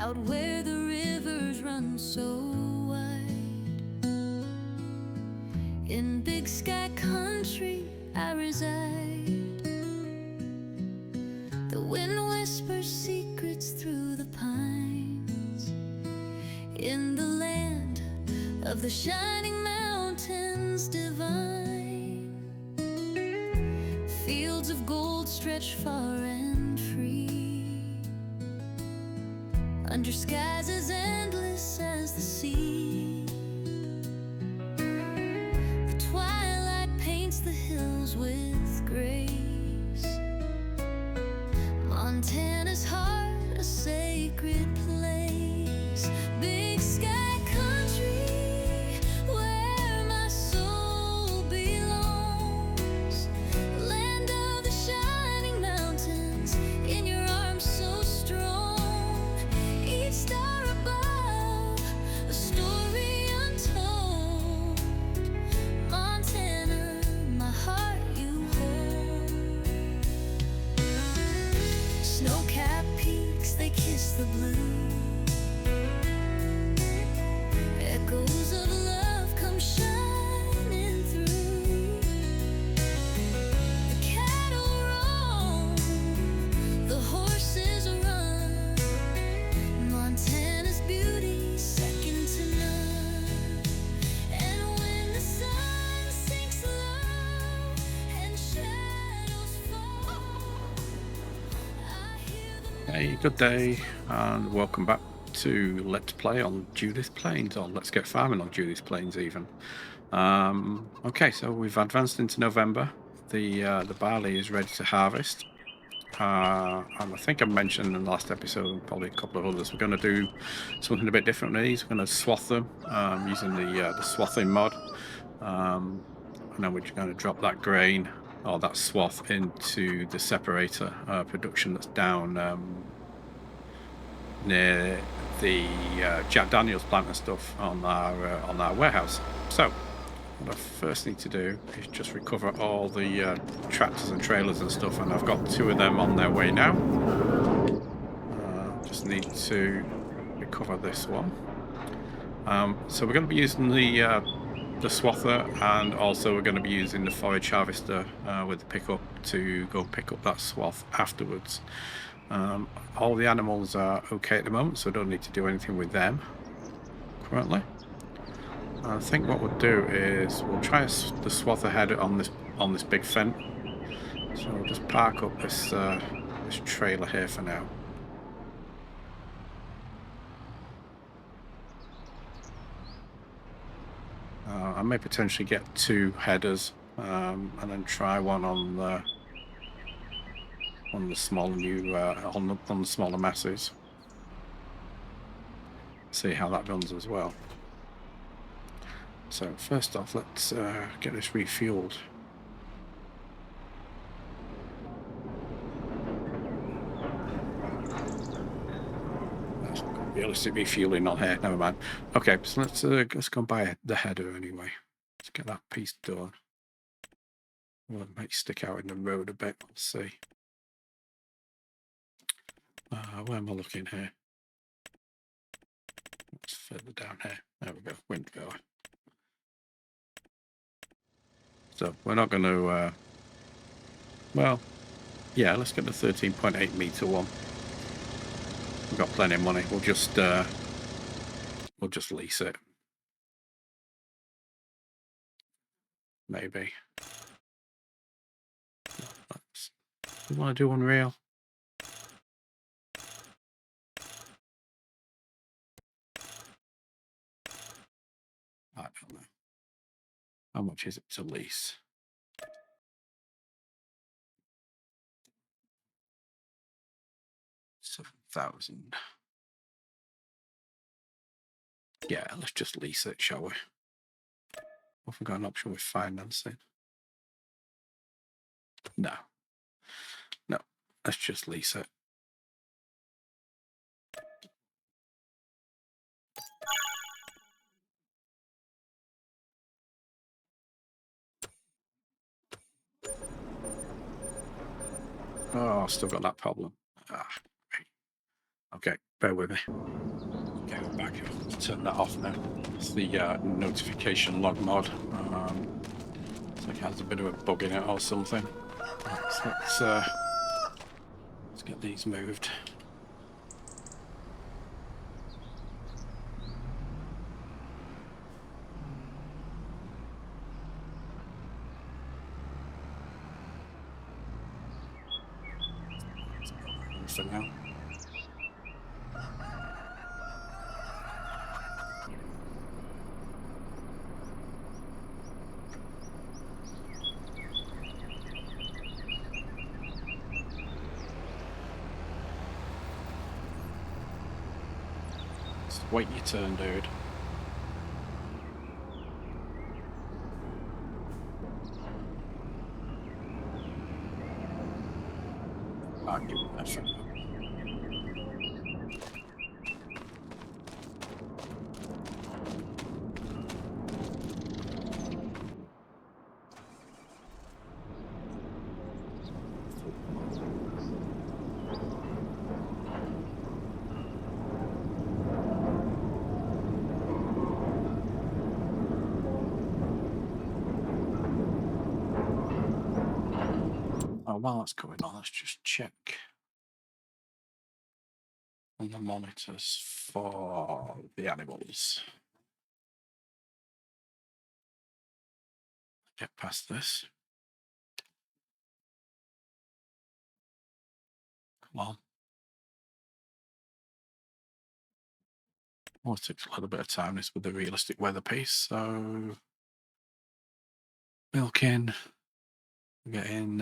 out where the rivers run so wide. In big sky country I reside. The wind whispers secrets through the pines. In the land of the shining mountains divine. Fields of gold stretch far and free, under skies as endless as the sea. The twilight paints the hills with grace. Montana's heart, a sacred place. Big sky country, where my soul belongs. Land of the shining mountains, in your arms so strong. Each star above, a story untold. Montana, my heart you hold. Snow-capped peaks, they kiss the blue. Echoes of love come shining through. The cattle roam, the horses run. Montana's beauty, second to none. And when the sun sinks low and shadows fall, I hear the Hey, good day, and welcome back to Let's Play on Judith Plains, or Let's Get Farming on Judith Plains even. Okay, so we've advanced into November. The barley is ready to harvest. And I think I mentioned in the last episode, and probably a couple of others, we're going to do something a bit different with these. We're going to swath them using the swathing mod. And then we're going to drop that grain, or that swath, into the separator production that's down near the Jack Daniels plant and stuff on our warehouse. So what I first need to do is just recover all the tractors and trailers and stuff, and I've got 2 of them on their way now. Just need to recover this one. So we're going to be using the swather, and also we're going to be using the forage harvester with the pickup to go pick up that swath afterwards. All the animals are okay at the moment, so I don't need to do anything with them currently. I think what we'll do is we'll try the swath ahead on this big fence. So we'll just park up this trailer here for now. I may potentially get 2 headers and then try one on the smaller on the smaller masses. See how that runs as well. So first off, let's get this refueled. That's not realistic refueling on here. Never mind. Okay, so let's go buy the header anyway. Let's get that piece done. Well, it might stick out in the road a bit. Let's see. Where am I looking here? It's further down here. There we go. Wind goer. So we're not going to. Well, yeah. Let's get the 13.8 meter one. We've got plenty of money. We'll just lease it. Maybe. We want to do Unreal. I don't know. How much is it to lease? $7,000. Yeah, let's just lease it, shall we? Have we got an option with financing? No. No, let's just lease it. Oh, I've still got that problem. Okay, Bear with me. Okay, we're back. Turn that off now. It's the notification log mod. It's like it has a bit of a bug in it or something. Right, so let's get these moved. For now. Just wait your turn, dude. I'll give it that for now. While that's going on, let's just check on the monitors for the animals. Get past this. Come on. Oh, it takes a little bit of time this with the realistic weather piece, so milking. We're getting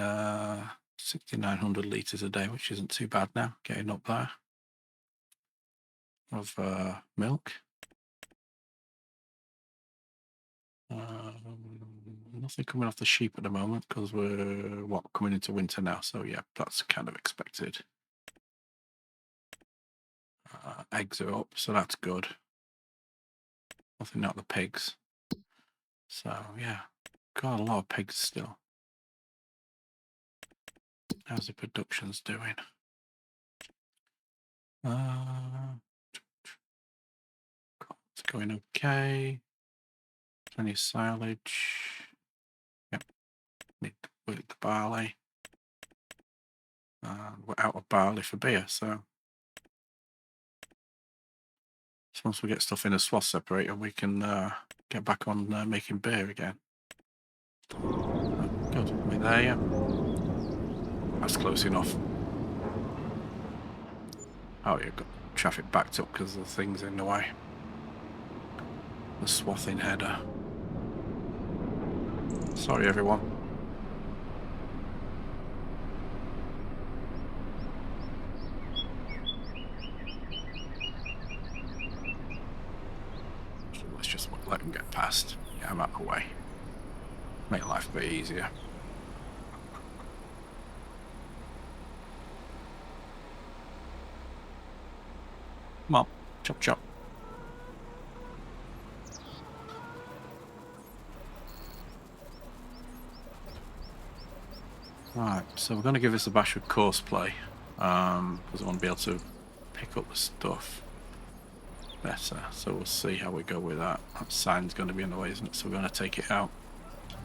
6,900 litres a day, which isn't too bad now, getting up there, of milk. Nothing coming off the sheep at the moment because we're, coming into winter now, so yeah, that's kind of expected. Eggs are up, so that's good. Nothing out the pigs. So yeah, got a lot of pigs still. How's the production's doing? It's going okay. Plenty of silage. Yep. Need to work the barley. We're out of barley for beer, so once we get stuff in a swath separator, we can get back on making beer again. Good. Are we there yet? That's close enough. Oh, you've got traffic backed up because the thing's in the way. The swathing header. Sorry, everyone. Let's just let them get past. Yeah, I'm out of the way. Make life a bit easier. Come on, chop chop. Right, so we're going to give this a bash with course play, because I want to be able to pick up the stuff better. So we'll see how we go with that. That sign's going to be in the way, isn't it? So we're going to take it out.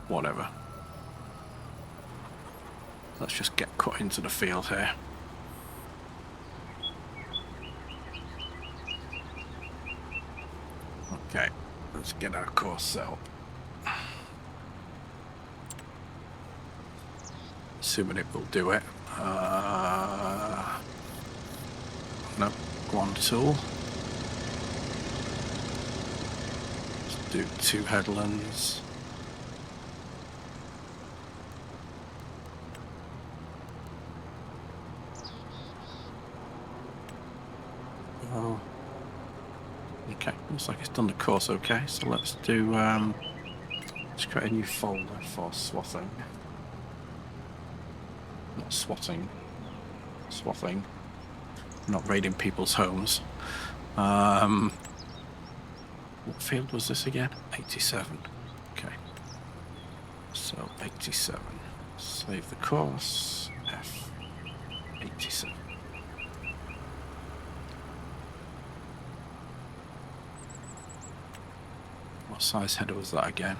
Whatever. Let's just get cut into the field here. Okay, let's get our course set up. Assuming it will do it. No, go on tool. Let's do 2 headlands. Oh. Okay, looks like it's done the course okay, so let's do, let's create a new folder for swathing. Not swatting. Swathing. Not raiding people's homes. What field was this again? 87. Okay. So 87. Save the course. F87. What size header was that again?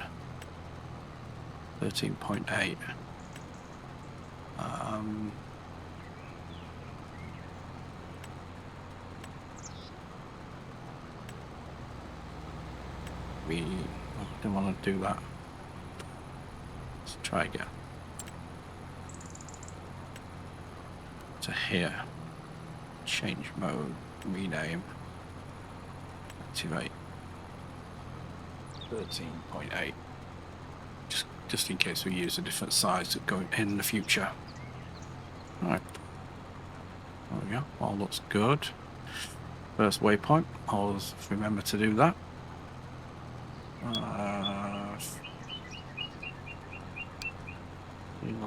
13.8. We didn't want to do that. Let's try again. To here. Change mode. Rename. Activate. 13.8. Just in case we use a different size going in the future. Right. There we go. All looks good. First waypoint. Always remember to do that.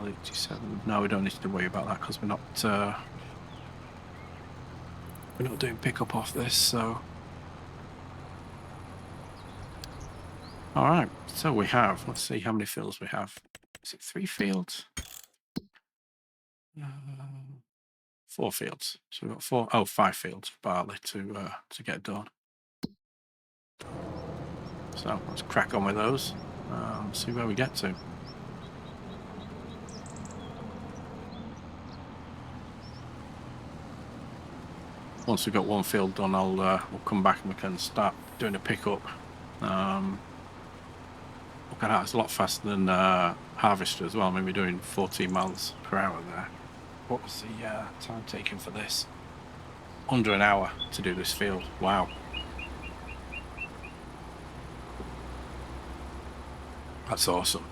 87. No, we don't need to worry about that because we're not doing pickup off this. So, all right. So we have. Let's see how many fields we have. Is it 3 fields? 4 fields. So we've got 5 fields barley to get done. So let's crack on with those. See where we get to. Once we've got one field done, we'll come back and we can start doing a pickup. Look at that, it's a lot faster than Harvester as well. I mean, we're doing 14 miles per hour there. What was the time taken for this? Under an hour to do this field. Wow. That's awesome.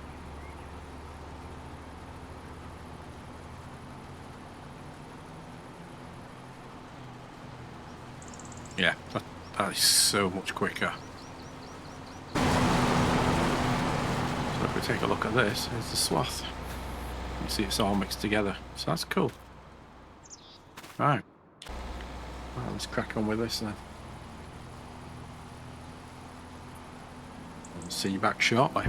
Yeah, that is so much quicker. So if we take a look at this, here's the swath. You can see it's all mixed together. So that's cool. Right. Well, let's crack on with this then. I'll see you back shortly.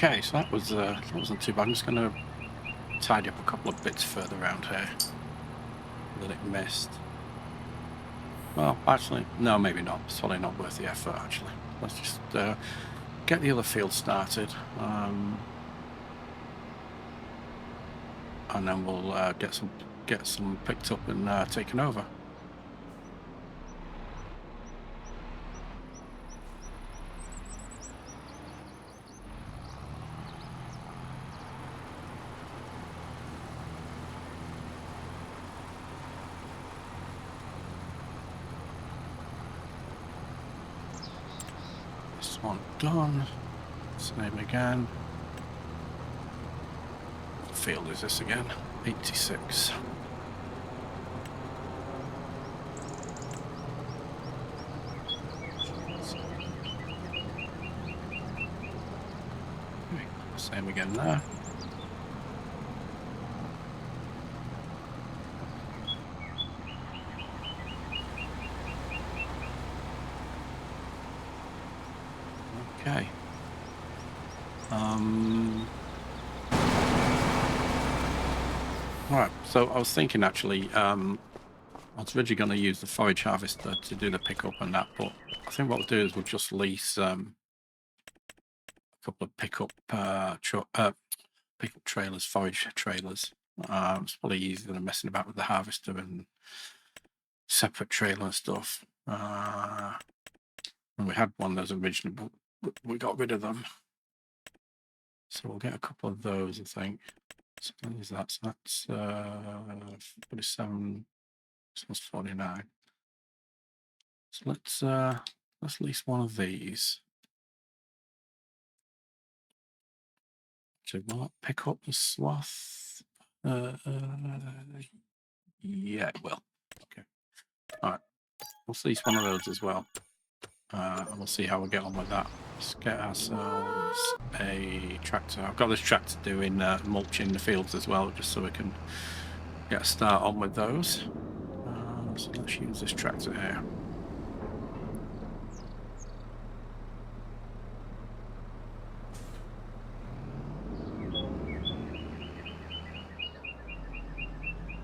Okay, so that wasn't too bad. I'm just going to tidy up a couple of bits further around here that it missed. Well, actually, no, maybe not. It's probably not worth the effort, actually. Let's just get the other field started. And then we'll get some picked up and taken over. This one done. Same again. What field is this again? 86. Same again there. Okay. Right, so I was thinking actually, I was originally going to use the forage harvester to do the pickup and that, but I think what we'll do is we'll just lease a couple of pickup trailers, forage trailers. It's probably easier than messing about with the harvester and separate trailer and stuff. And we had one that was original, but we got rid of them. So we'll get a couple of those, I think. So what is that? So that's 47. So that's 49. So let's lease one of these. So will that pick up the swath? Yeah, it will. Okay. All right. We'll lease one of those as well. And we'll see how we get on with that. Let's get ourselves a tractor. I've got this tractor doing mulching the fields as well, just so we can get a start on with those. So let's use this tractor here.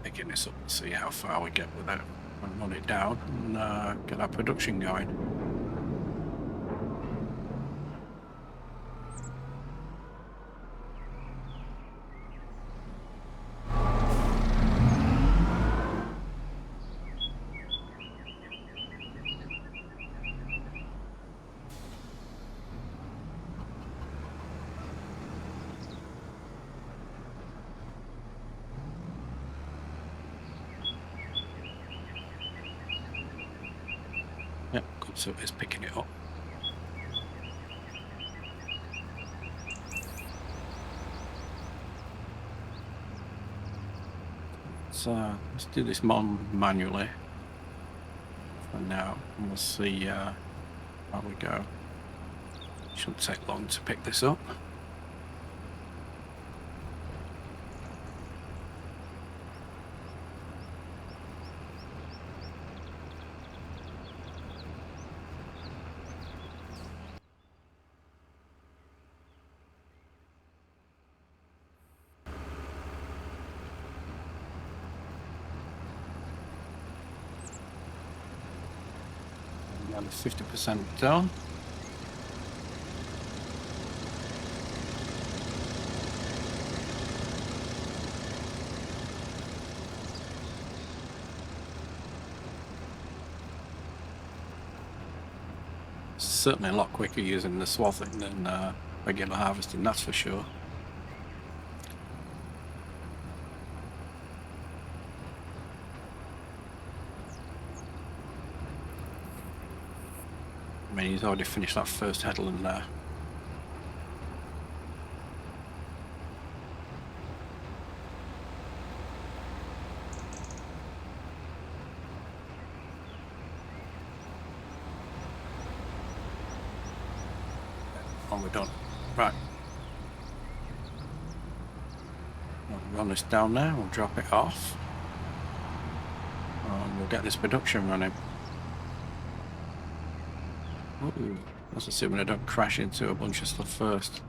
Picking this up and see how far we get with it and run it down and get our production going. Yep, good, so it's picking it up. Let's do this manually for now, and we'll see how we go. Shouldn't take long to pick this up. Another 50% down. Certainly a lot quicker using the swathing than regular harvesting, that's for sure. I mean, he's already finished that first headland there. And we're done. Right. We'll run this down there, we'll drop it off. And we'll get this production running. Ooh, let's assume I don't crash into a bunch of stuff first.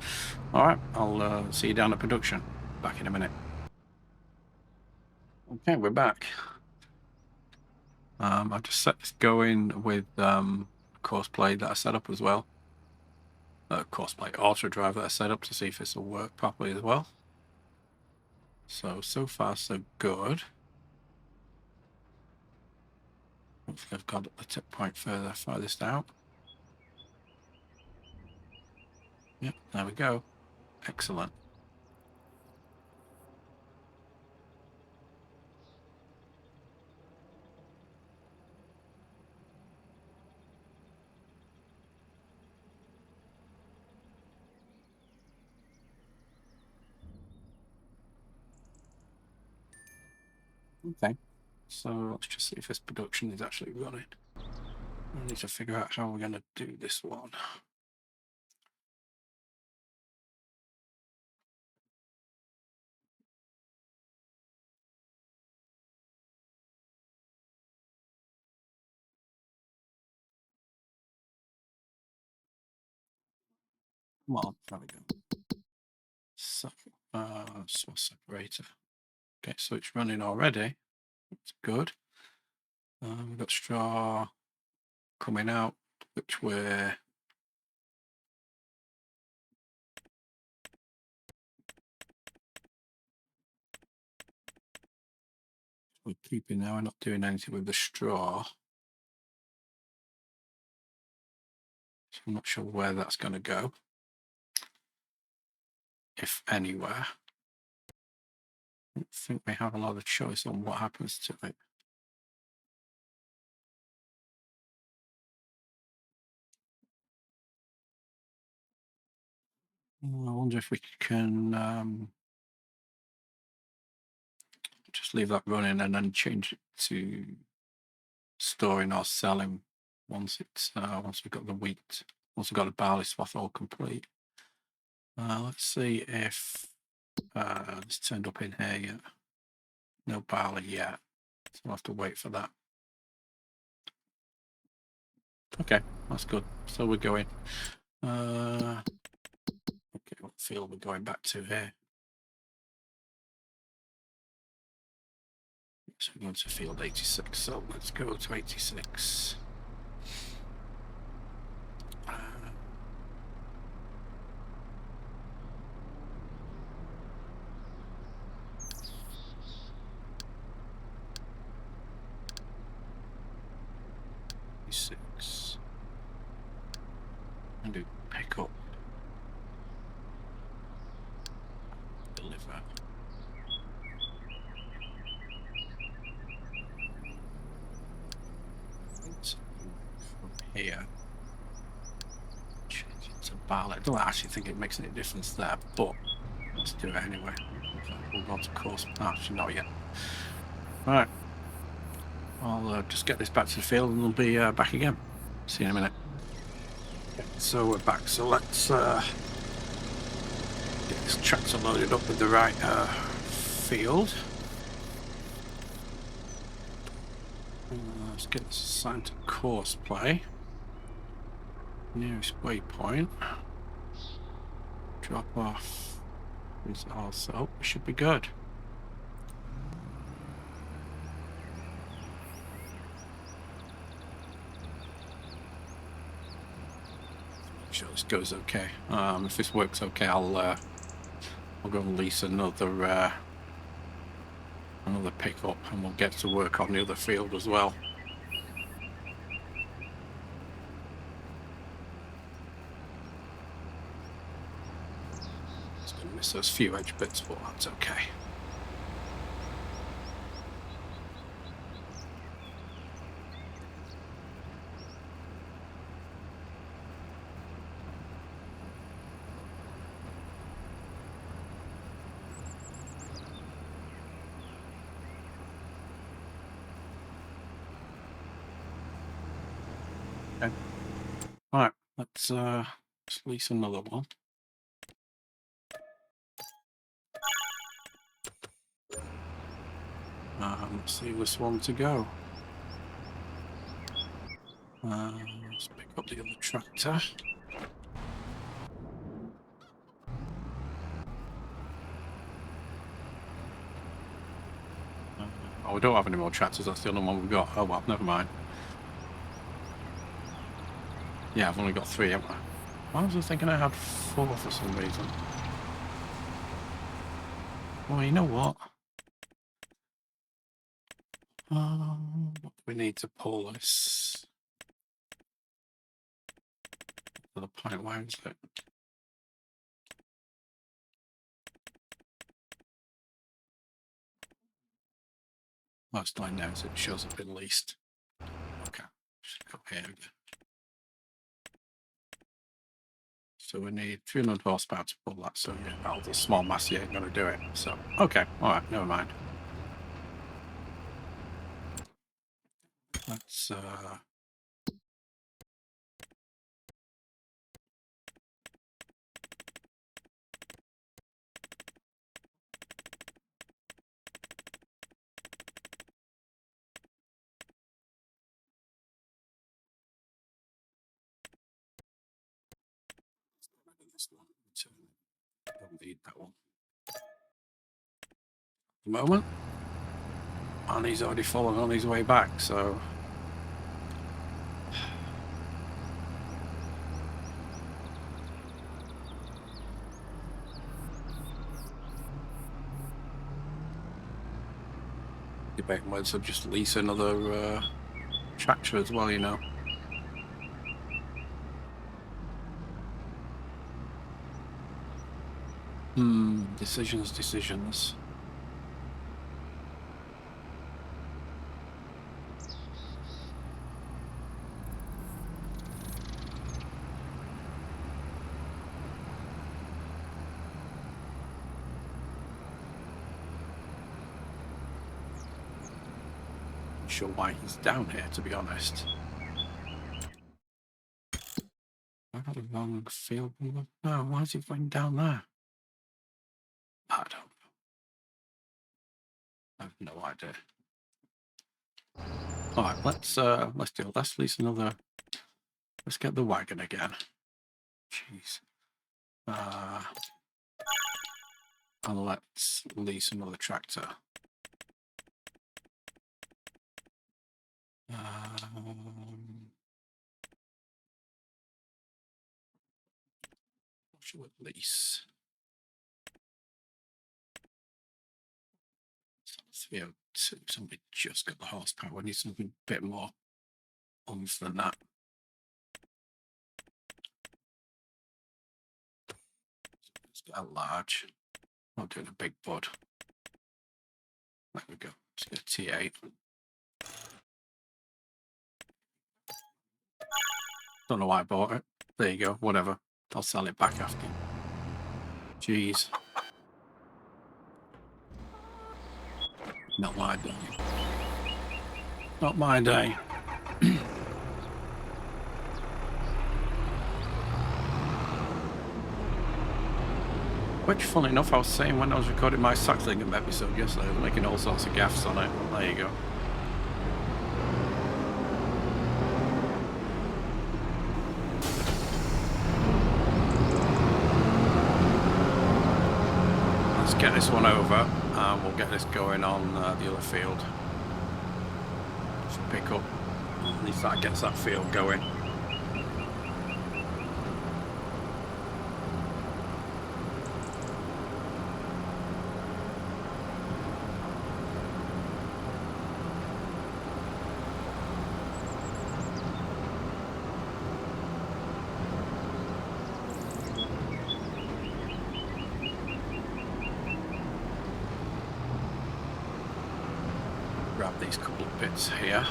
Alright, I'll see you down at production. Back in a minute. Okay, we're back. I just set this going with Courseplay that I set up as well. Courseplay Auto Drive that I set up to see if this will work properly as well. So far so good. Hopefully I've got the tip point farthest out. Yep, there we go. Excellent. Okay, so let's just see if this production is actually running. I need to figure out how we're going to do this one. Come on, there we go. So, source separator. Okay, so it's running already. It's good. We've got straw coming out, which we're keeping now. We're not doing anything with the straw. So I'm not sure where that's going to go, if anywhere. I don't think we have a lot of choice on what happens to it. I wonder if we can just leave that running and then change it to storing or selling once it's once we've got the wheat, once we've got the barley swath all complete. Let's see if it's turned up in here yet. No barley yet, so we'll have to wait for that. Okay, that's good. So we're going. Okay, what field we're going back to here? So we're going to field 86. So let's go to 86. Six. And do pick up. Deliver. So from here, change it to barley. I don't actually think it makes any difference there, but let's do it anyway. We'll go to course. Actually, not yet. Right. I'll just get this back to the field and we'll be back again. See you in a minute. So we're back. So let's get this tractor loaded up with the right field. Let's get this assigned to course play. Nearest waypoint. Drop off is also. We should be good. Sure this goes okay. If this works okay, I'll go and lease another pickup, and we'll get to work on the other field as well. It's going to miss those few edge bits, but that's okay. Okay. All right, let's lease another one. Let's see this one to go. Let's pick up the other tractor. we don't have any more tractors. That's the only one we've got. Oh well, never mind. Yeah, I've only got 3, haven't I? Why was I thinking I had 4 for some reason? Well, you know what? We need to pull this to the point. Where is it? Most line now, so it shows up in least. Okay, just go here again. So we need 300 horsepower to pull that. So yeah, well, the small mass ain't going to do it. So okay, all right, never mind. Let's this one. Don't need that one. At the moment, and he's already fallen on his way back. So. Debating whether to just lease another tractor as well, you know. Decisions. Not sure why he's down here, to be honest. I got a wrong field. No, why is he going down there? I don't know. I have no idea. All right, let's do it. Let's lease another. Let's get the wagon again. Jeez. And let's lease another tractor. What should we lease? 302. Somebody just got the horsepower. We need something a bit more oomph than that. Let's get a large. Not doing a big bud. There we go. Let's get a T8. Don't know why I bought it. There you go. Whatever. I'll sell it back after. Jeez. Not my day. Not my day. Which, funny enough, I was saying when I was recording my Saxlingham episode yesterday, I was making all sorts of gaffes on it. There you go. Let's get this one over and we'll get this going on the other field. Just pick up. At least that gets that field going. Grab these couple of bits here.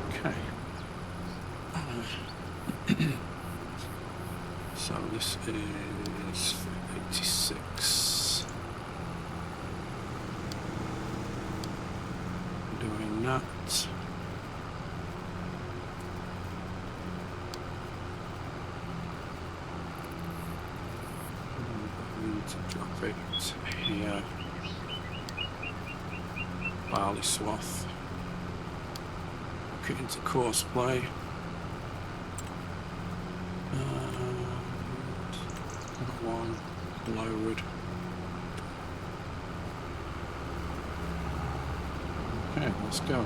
Okay. So this is 86. Doing that. To drop it here. Barley swath. Hook it into course play. And one, load. Okay, let's go.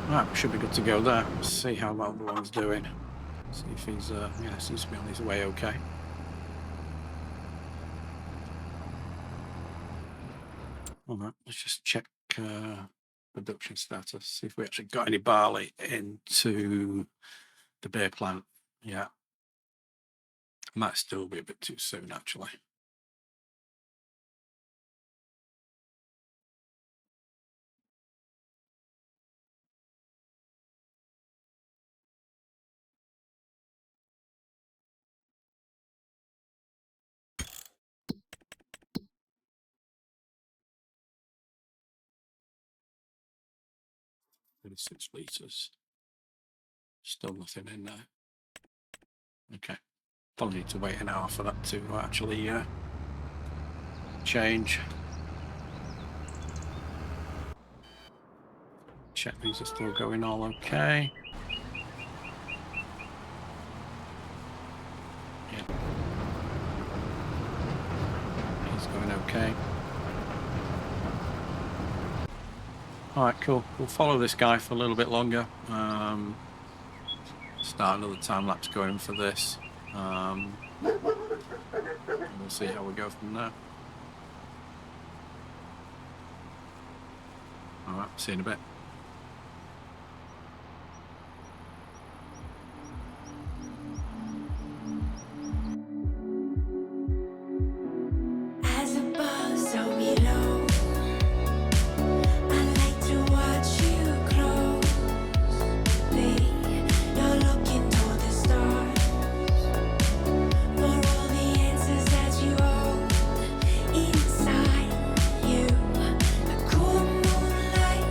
Right, we should be good to go there. Let's see how well the one's doing. See if he's, yeah, seems to be on his way okay. Alright, let's just check production status, see if we actually got any barley into the beer plant. Yeah. Might still be a bit too soon, actually. $36 litres. Still nothing in there. Okay. Probably need to wait an hour for that to actually change. Check these are still going all okay. Yeah. He's going okay. Alright, cool. We'll follow this guy for a little bit longer. Start another time lapse going for this. And we'll see how we go from there. Alright, see you in a bit. As above, so below, I like to watch you closely. You're looking toward the stars for all the answers that you hold inside you. The cool moonlight.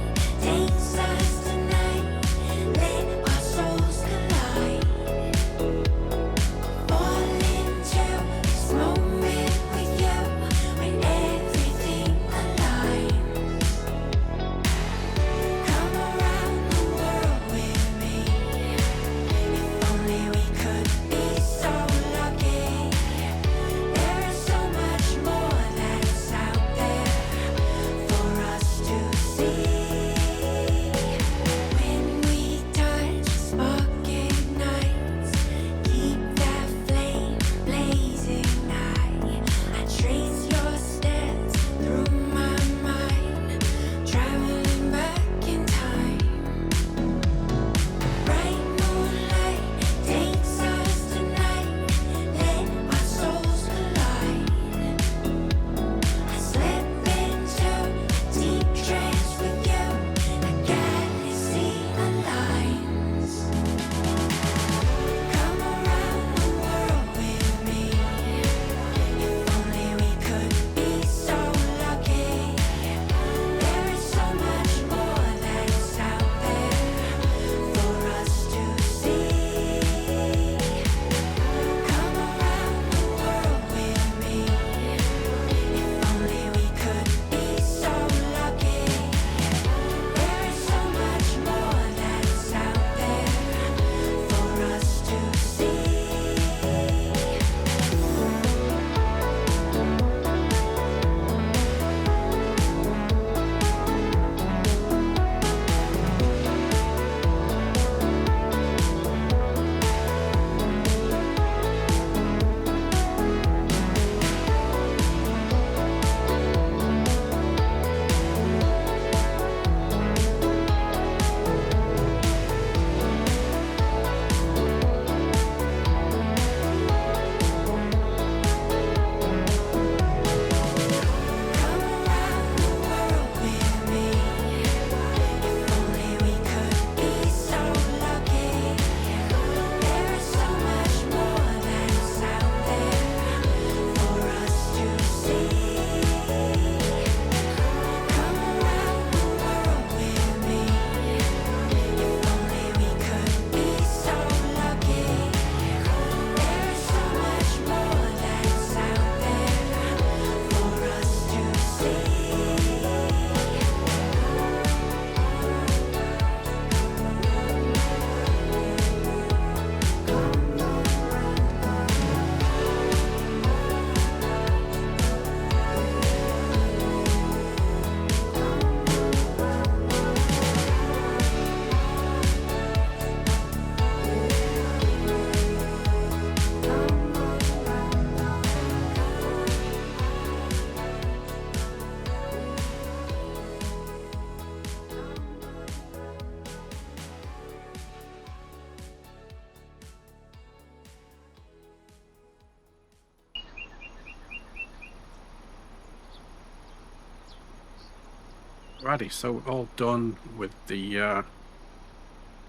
Righty, so we're all done with the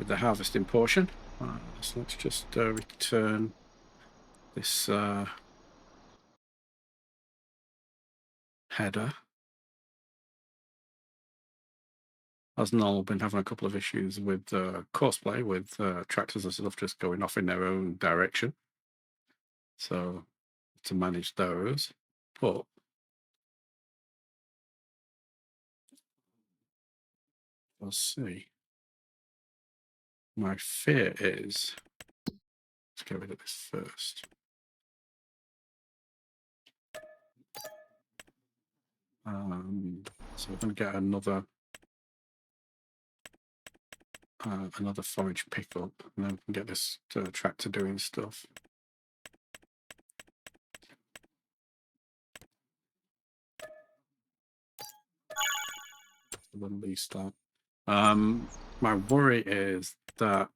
harvesting portion. So let's just return this header. As normal, been having a couple of issues with courseplay, with tractors and stuff just going off in their own direction. So to manage those, but we'll see. My fear is, let's get rid of this first. So we're going to get another forage pickup, and then we can get this tractor doing stuff. Release that. My worry is that,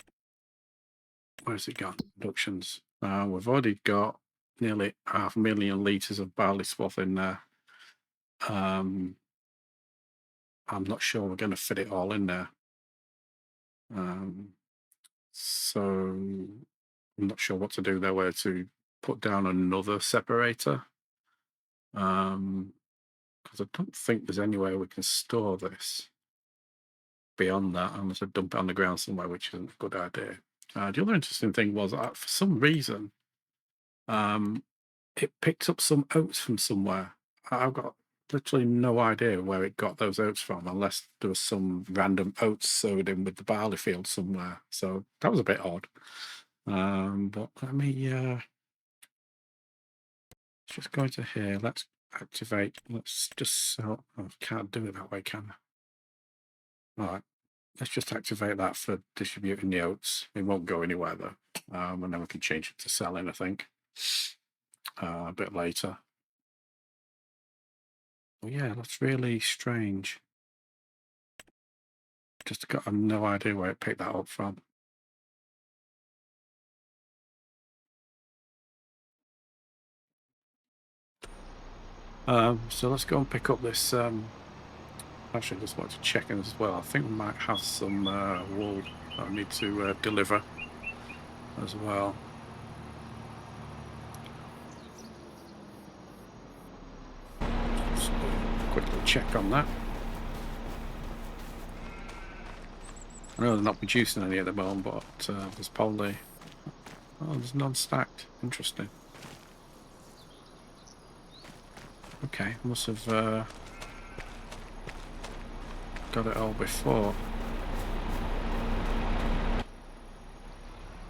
where's it gone? Productions. We've already got nearly 500,000 litres of barley swath in there. I'm not sure we're going to fit it all in there. So I'm not sure what to do there, where to put down another separator. Because I don't think there's anywhere we can store this beyond that, unless I dump it on the ground somewhere, which isn't a good idea. The other interesting thing was, for some reason, it picked up some oats from somewhere. I've got literally no idea where it got those oats from, unless there was some random oats sowed in with the barley field somewhere. So that was a bit odd. But let me just go into here. Let's activate. Let's just sell. Oh, I can't do it that way, can I? All right. Let's just activate that for distributing the oats. It won't go anywhere though. And then we can change it to selling, I think, a bit later. Oh yeah, that's really strange. Just got no idea where it picked that up from. So let's go and pick up this. Actually, just wanted to check in as well. I think we might have some wool that I need to deliver as well. Just quickly check on that. I know they're not producing any at the moment, but there's probably... Oh, there's non-stacked. Interesting. Okay, must have got it all before.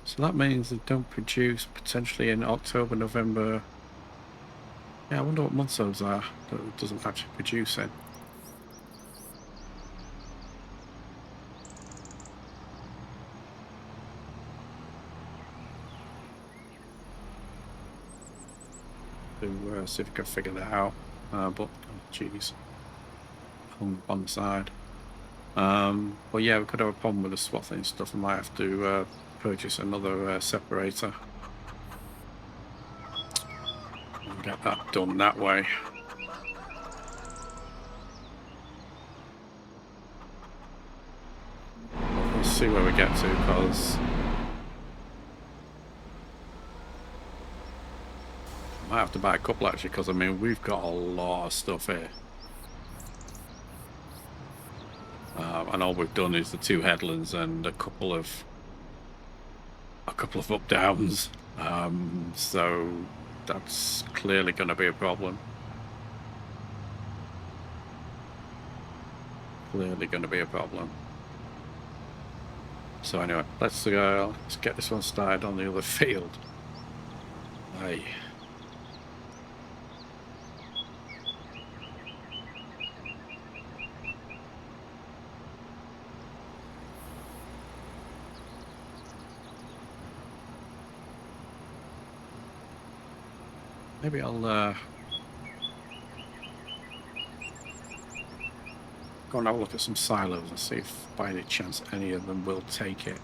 So that means they don't produce potentially in October, November. Yeah, I wonder what months those are that it doesn't actually produce in. To see if we can figure that out. But geez, on the side. Well, yeah, we could have a problem with the swathing and stuff. We might have to purchase another separator and get that done that way. We'll see where we get to, because I might have to buy a couple actually, because I mean we've got a lot of stuff here. And all we've done is the 2 headlands and a couple of up downs. So that's clearly going to be a problem. Clearly going to be a problem. So anyway, let's get this one started on the other field. Aye. Maybe I'll go and have a look at some silos and see if by any chance any of them will take it.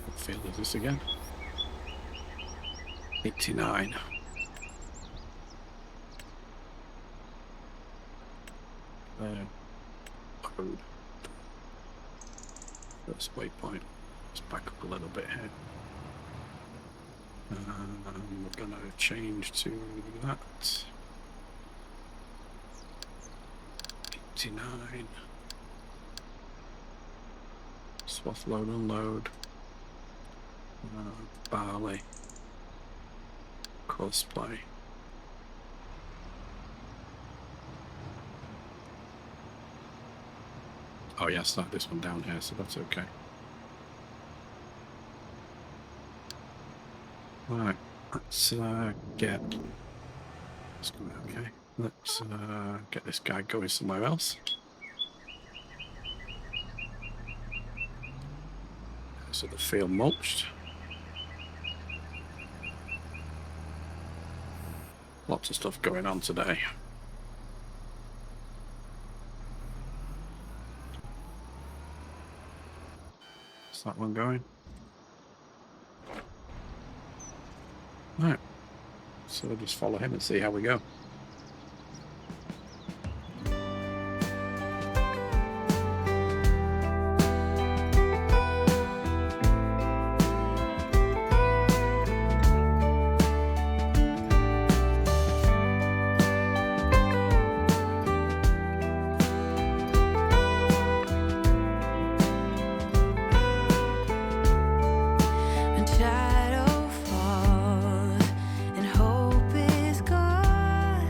what field is this again? 89. Road. First waypoint. Let's back up a little bit here. We're gonna change to that. 89. Swath load, unload. Barley. Cosplay. Oh yeah, start this one down here, so that's okay. Right, let's get. It's going okay. Let's get this guy going somewhere else. So the field mulched. Lots of stuff going on today. Is that one going? Right. So we'll just follow him and see how we go. When shadow falls and hope is gone,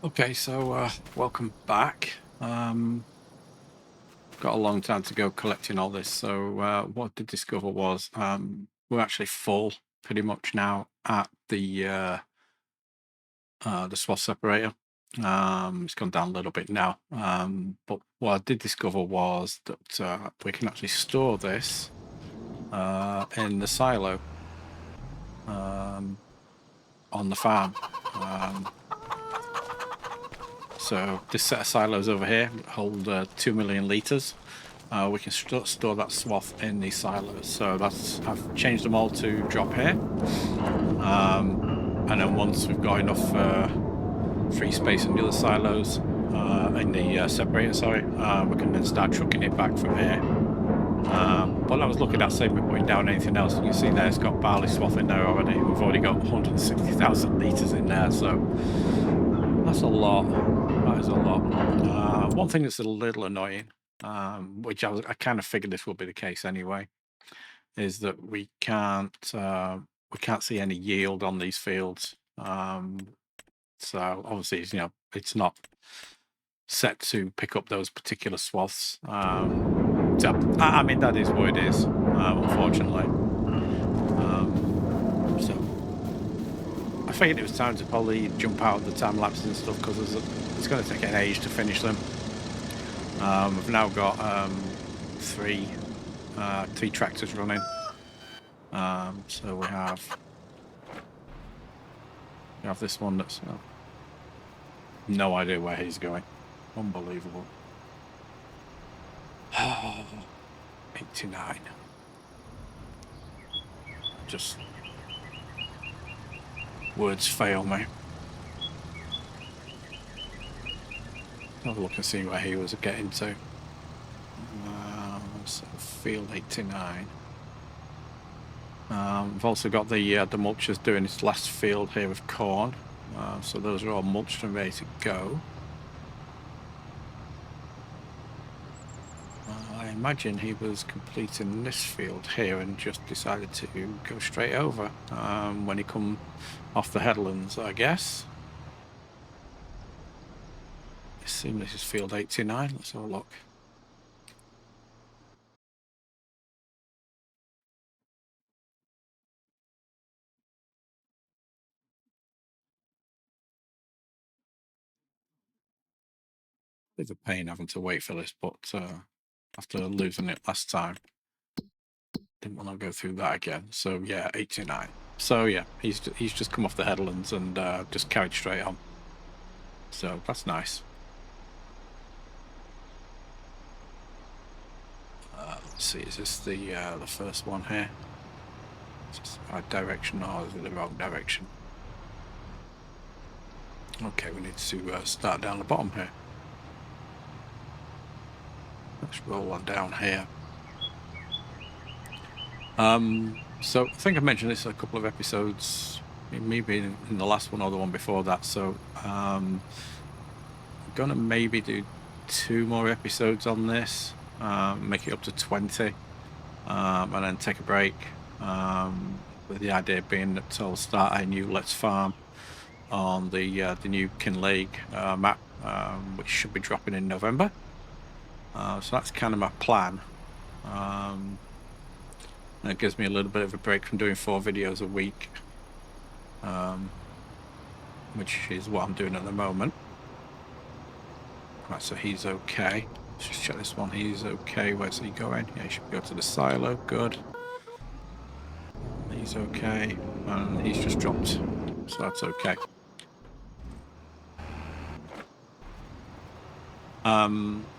Okay, so welcome back. Got a long time to go collecting all this. So what I did discover was we're actually full pretty much now at the swath separator. It's gone down a little bit now. But what I did discover was that we can actually store this in the silo on the farm. So this set of silos over here hold 2 million litres. We can store that swath in these silos. So I've changed them all to drop here. And then once we've got enough free space in the other silos, in the separator, sorry, we can then start trucking it back from here. But I was looking at saving me putting down anything else. You can see there it's got barley swath in there already. We've already got 160,000 litres in there, so that's a lot. That is a lot. One thing that's a little annoying, which I kind of figured this would be the case anyway, is that we can't see any yield on these fields. So obviously, it's not set to pick up those particular swaths. So I mean, that is what it is, unfortunately. So I figured it was time to probably jump out of the time lapses and stuff, because it's going to take an age to finish them. We've now got three tractors running. So we have this one that's no idea where he's going. Unbelievable. 89. Just words fail me. Have a look and see where he was getting to. So field 89. We've also got the mulchers doing its last field here with corn. So those are all mulched and ready to go. I imagine he was completing this field here and just decided to go straight over when he come off the headlands, I guess. I assume this is field 89. Let's have a look. Bit of a pain having to wait for this, but after losing it last time, didn't want to go through that again. So yeah, 89. So yeah, he's just come off the headlands and just carried straight on. So that's nice. Let's see, is this the first one here? Is this the right direction or is it the wrong direction? Okay, we need to start down the bottom here. Let's roll on down here. So I think I mentioned this a couple of episodes, maybe in the last one or the one before that. So I'm gonna maybe do 2 more episodes on this, make it up to 20, and then take a break. With the idea being that I'll start a new Let's Farm on the new Kinlake map, which should be dropping in November. So that's kind of my plan. And it gives me a little bit of a break from doing 4 videos a week, which is what I'm doing at the moment. Right, so he's okay. Let's just check this one. He's okay. Where's he going? Yeah, he should go to the silo. Good. He's okay. And he's just dropped. So that's okay.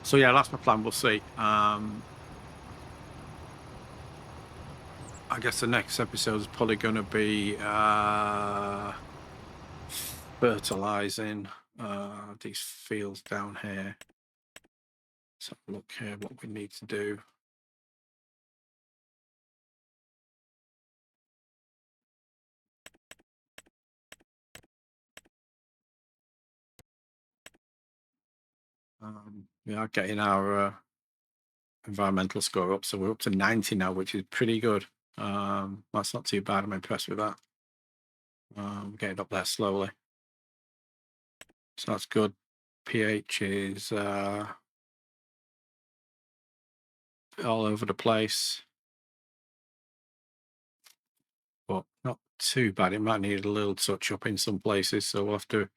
So yeah, that's my plan. We'll see. I guess the next episode is probably going to be fertilizing these fields down here. Let's have a look here what we need to do. We are getting our environmental score up, so we're up to 90 now, which is pretty good. That's not too bad. I'm impressed with that. Getting up there slowly. So that's good. pH is all over the place, but not too bad. It might need a little touch up in some places, so we'll have to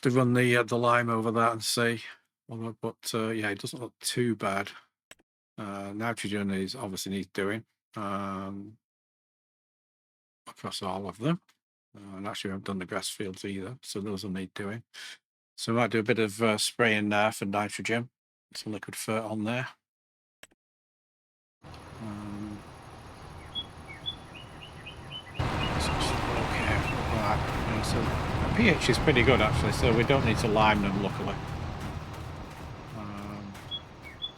run the lime over that and see. But yeah, it doesn't look too bad. Nitrogen is obviously needs doing across all of them. And actually, I haven't done the grass fields either, so those will need doing. So I might do a bit of spraying there for nitrogen. Some liquid fert on there. So the pH is pretty good actually, so we don't need to lime them, luckily.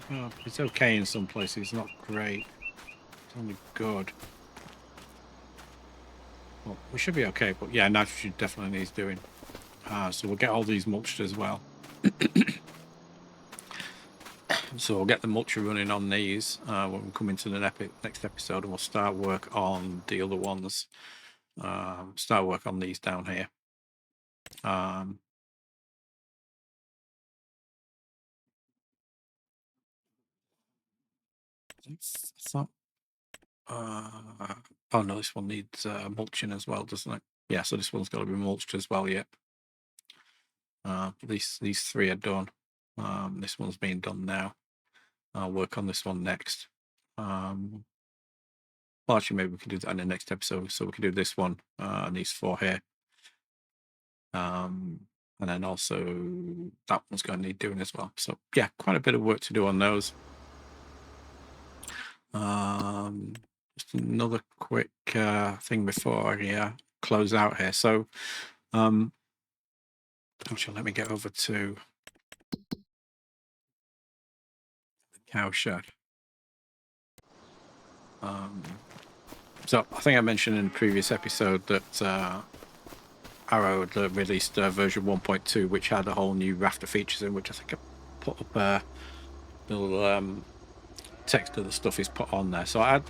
Well, it's okay in some places, it's not great. It's only good. Well, we should be okay, but yeah, nitrogen definitely needs doing. So we'll get all these mulched as well. So we'll get the mulcher running on these when we come into the next episode, and we'll start work on the other ones. Start work on these down here. Oh no, this one needs mulching as well, doesn't it? Yeah, so this one's got to be mulched as well. Yep. These three are done. This one's being done now. I'll work on this one next. Well, actually, maybe we can do that in the next episode. So we can do this one and these four here. And then also that one's going to need doing as well. So yeah, quite a bit of work to do on those. Just another quick thing before I close out here. So actually, let me get over to the cow shed. So I think I mentioned in the previous episode that Arrow had released version 1.2, which had a whole new Raptor features in, which I think I put up a little text of the stuff he's put on there. So I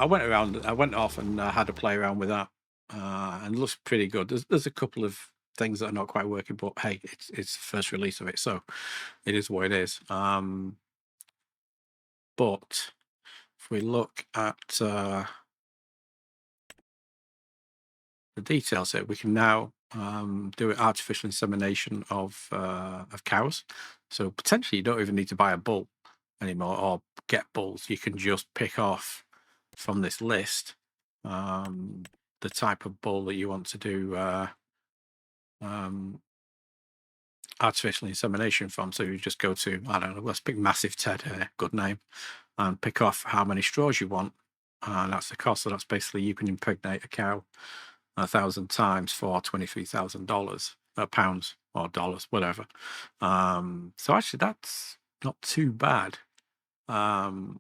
went off and had a play around with that, and it looks pretty good. There's a couple of things that are not quite working, but hey, it's the first release of it, so it is what it is. But if we look at the details here, we can now do artificial insemination of cows. So potentially you don't even need to buy a bull anymore or get bulls. You can just pick off from this list the type of bull that you want to do artificial insemination from. So you just go to, I don't know, let's pick Massive Ted here, good name, and pick off how many straws you want, and that's the cost. So that's basically you can impregnate a cow 1,000 times for $23,000 pounds or dollars, whatever. So actually that's not too bad when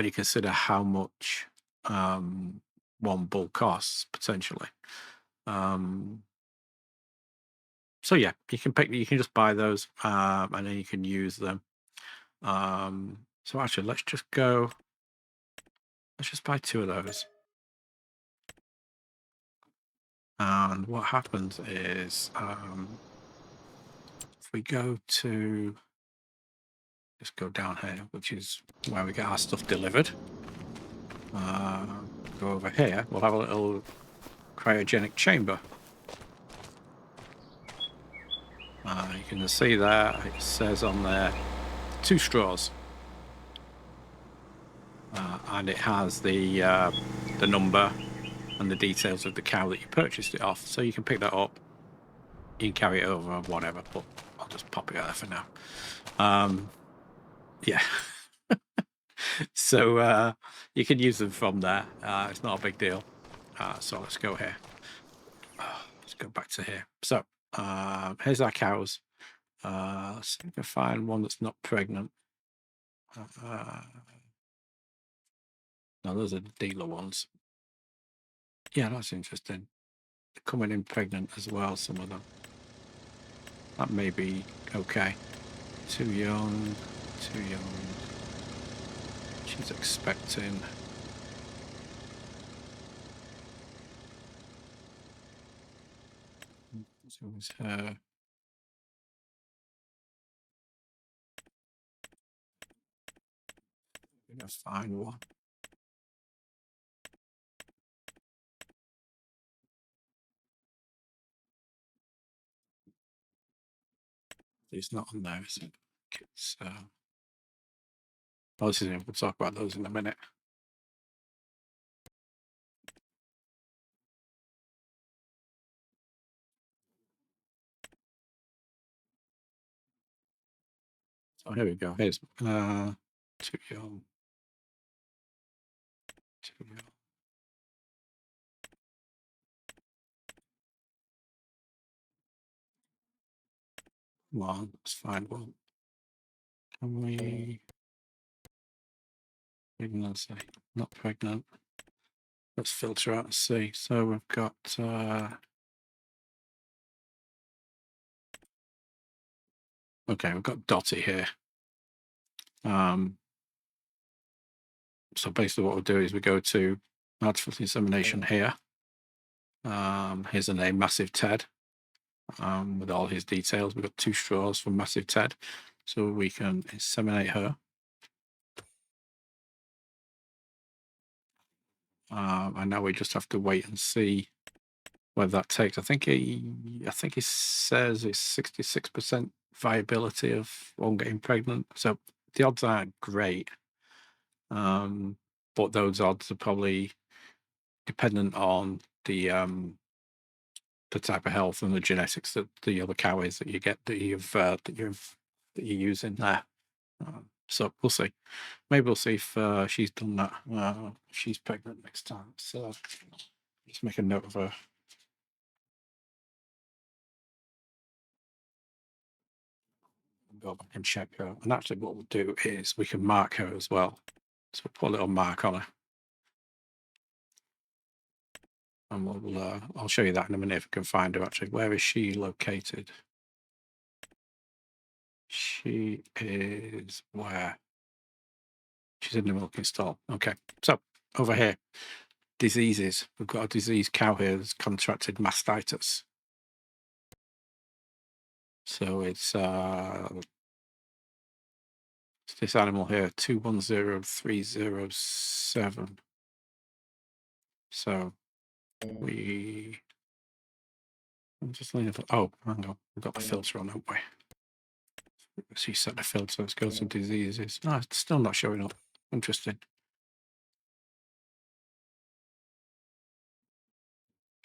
you consider how much one bull costs potentially. So yeah, you can just buy those and then you can use them. So actually, let's just buy 2 of those. And what happens is if we go to, just go down here, which is where we get our stuff delivered. Go over here, we'll have a little cryogenic chamber. You can see there, it says on there 2 straws. And it has the number and the details of the cow that you purchased it off. So you can pick that up, you can carry it over or whatever, but I'll just pop it out there for now. Yeah. So you can use them from there. It's not a big deal. So let's go here. Let's go back to here. So here's our cows. Let's see if I can find one that's not pregnant. No, those are the dealer ones. Yeah, that's interesting. They're coming in pregnant as well, some of them. That may be okay. Too young. She's expecting. Shows her. I'm gonna find one. It's not on there, is it? It's, oh, this is it. We'll talk about those in a minute. So here we go. Here's too young. Too young. Come on, let's find one. Can we? Pregnancy, not pregnant. Let's filter out and see. So we've got okay, we've got Dotty here. So basically what we'll do is we go to artificial insemination here. Here's a name, Massive Ted, with all his details. We've got 2 straws from Massive Ted, so we can inseminate her. And now we just have to wait and see whether that takes. I think he says it's 66% viability of one getting pregnant. So the odds aren't great, but those odds are probably dependent on the type of health and the genetics that the other cow is that you get that you're using there. So we'll see. Maybe we'll see if she's done that. She's pregnant next time. So just make a note of her. Go back and check her. And actually, what we'll do is we can mark her as well. So we'll put a little mark on her. And we'll I'll show you that in a minute if I can find her. Actually, where is she located? She is where? She's in the milking stall. Okay, so over here, diseases. We've got a diseased cow here that's contracted mastitis. So it's this animal here, 210307. So I'm just leaning. Oh, hang on, we've got the filter on, haven't we? So you set the filter. Let's go to diseases. No, it's still not showing up. Interesting.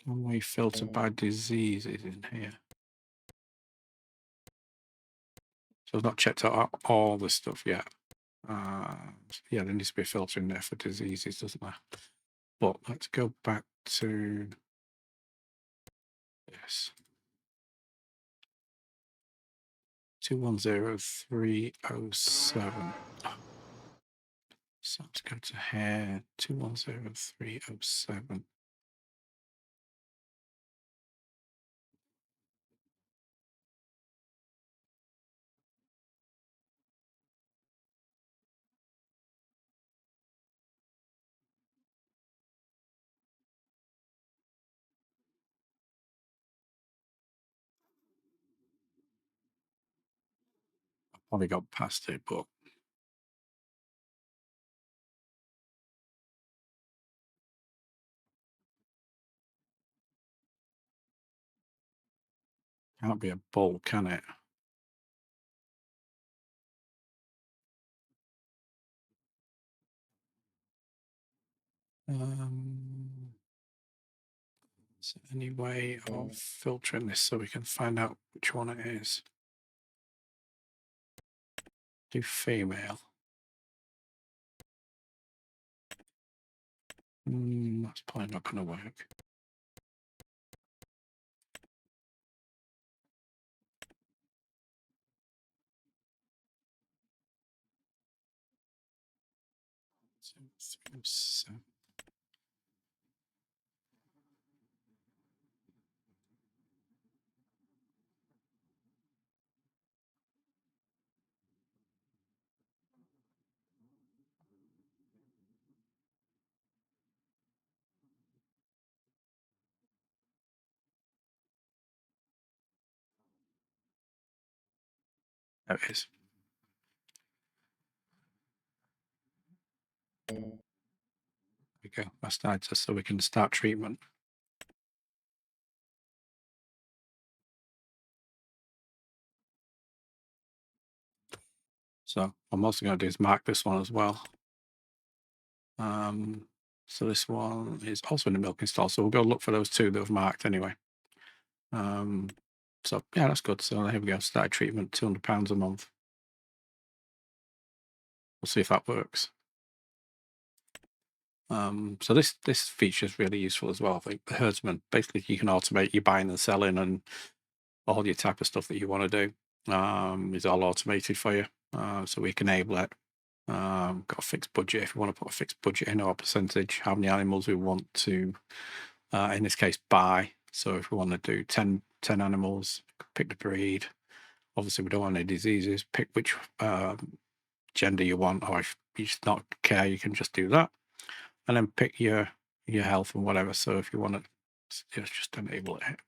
Can we filter by diseases in here? So I've not checked out all the stuff yet. Yeah, there needs to be a filter in there for diseases, doesn't there? But let's go back to this. 210307. So let's go to here, 210307. I probably got past it, but can't be a bull, can it? Is there any way of filtering this so we can find out which one it is? Do female. That's probably not going to work. So, There it is. There we go. Mastitis, so we can start treatment. So I'm also going to do is mark this one as well. So this one is also in the milking stall. So we'll go look for those two that have marked anyway. So yeah, that's good. So here we go. Start treatment, £200 a month. We'll see if that works. So this feature is really useful as well. I think the herdsman, basically you can automate your buying and selling and all your type of stuff that you want to do. Is all automated for you. So we can enable it. Got a fixed budget if you want to put a fixed budget in, or a percentage, how many animals we want to, in this case, buy. So if we want to do 10 animals, pick the breed. Obviously, we don't want any diseases. Pick which gender you want, or if you just not care, you can just do that. And then pick your health and whatever. So if you want to just enable it.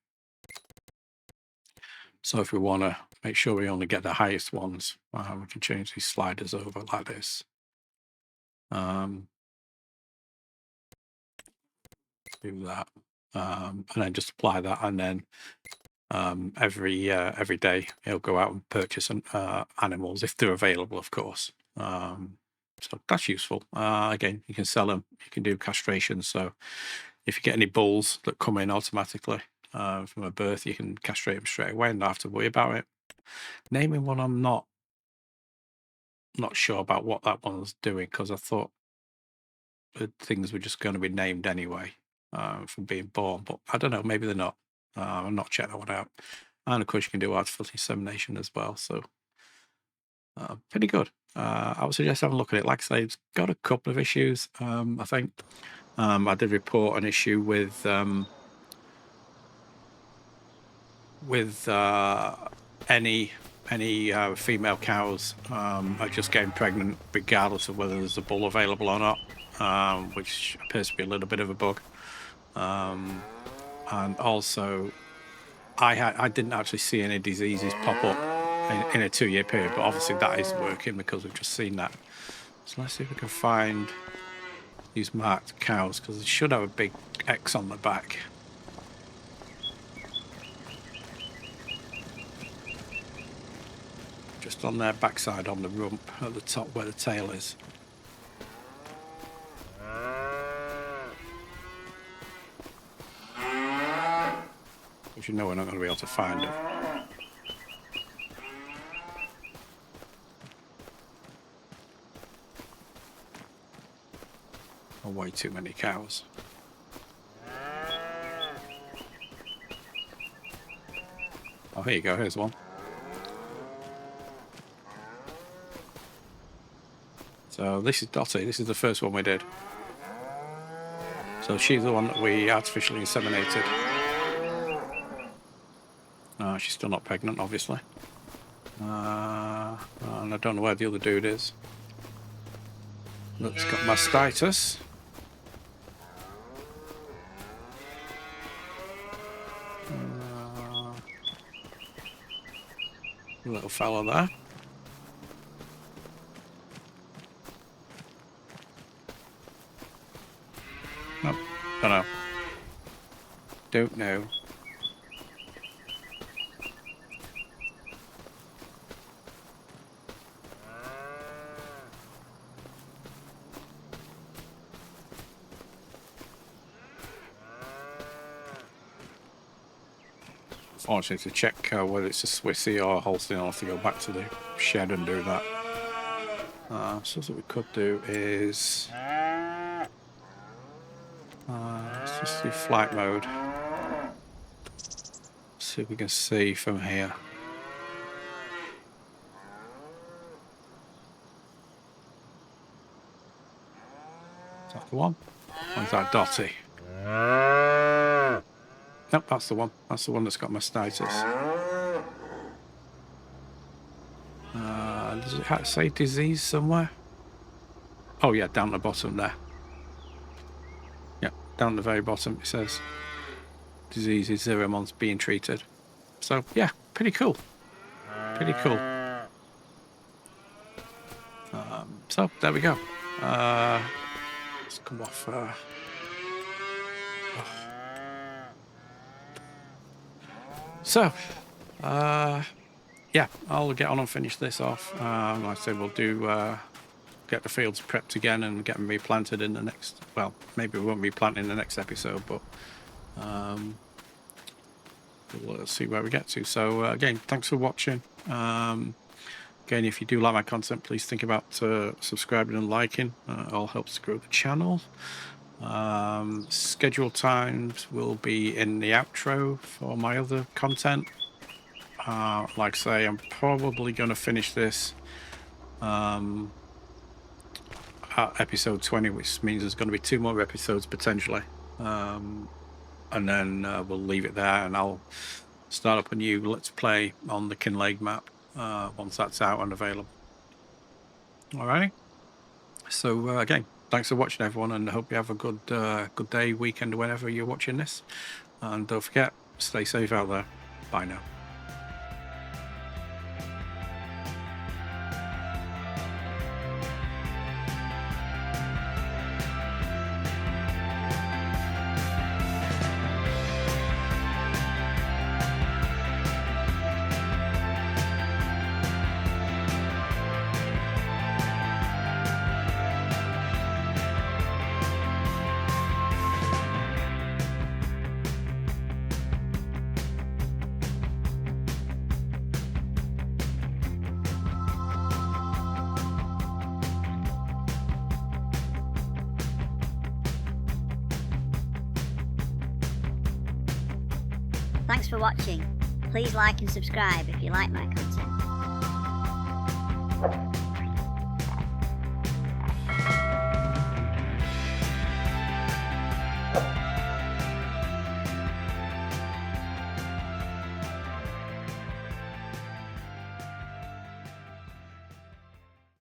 So if we want to make sure we only get the highest ones, we can change these sliders over like this. Do that, and then just apply that, and then every day he'll go out and purchase animals if they're available, of course. So that's useful. Again, you can sell them. You can do castration. So if you get any bulls that come in automatically from a birth, you can castrate them straight away and not have to worry about it. Naming one, I'm not sure about what that one's doing, because I thought the things were just going to be named anyway from being born, but I don't know, maybe they're not. I'm not checked that one out. And of course you can do artificial insemination as well, so pretty good. I would suggest having a look at it. Like I say, it's got a couple of issues. I think I did report an issue with any female cows are just getting pregnant regardless of whether there's a bull available or not, which appears to be a little bit of a bug. And also I didn't actually see any diseases pop up in a 2-year period, but obviously that is working because we've just seen that. So let's see if we can find these marked cows, because they should have a big X on the back. Just on their backside, on the rump at the top where the tail is. Because you know we're not going to be able to find it. Oh, way too many cows. Oh, here you go, here's one. So this is Dottie, this is the first one we did. So she's the one that we artificially inseminated. She's still not pregnant, obviously. And I don't know where the other dude is. That's got mastitis. Little fella there. Nope, don't know. Don't know. Unfortunately, to check whether it's a Swissy or a Holstein, I'll have to go back to the shed and do that. So what we could do is let's just do flight mode. See if we can see from here. Is that the one? Or is that Dottie? Nope, that's the one. That's the one that's got mastitis. Does it say disease somewhere? Oh yeah, down the bottom there. Yeah, down the very bottom it says disease is 0 months being treated. So yeah, pretty cool. Pretty cool. So there we go. Let's come off. So, yeah, I'll get on and finish this off. Like I said, we'll do get the fields prepped again and get them replanted in the next. Well, maybe we won't replant in the next episode, but we'll see where we get to. So again, thanks for watching. Again, if you do like my content, please think about subscribing and liking. It all helps grow the channel. Scheduled times will be in the outro for my other content. Like I say, I'm probably going to finish this at episode 20, which means there's going to be 2 more episodes potentially. And then we'll leave it there, and I'll start up a new Let's Play on the Kinleigh map once that's out and available. Alrighty. So again, thanks for watching, everyone, and I hope you have a good day, weekend, whenever you're watching this. And don't forget, stay safe out there. Bye now. Thanks for watching. Please like and subscribe if you like my content.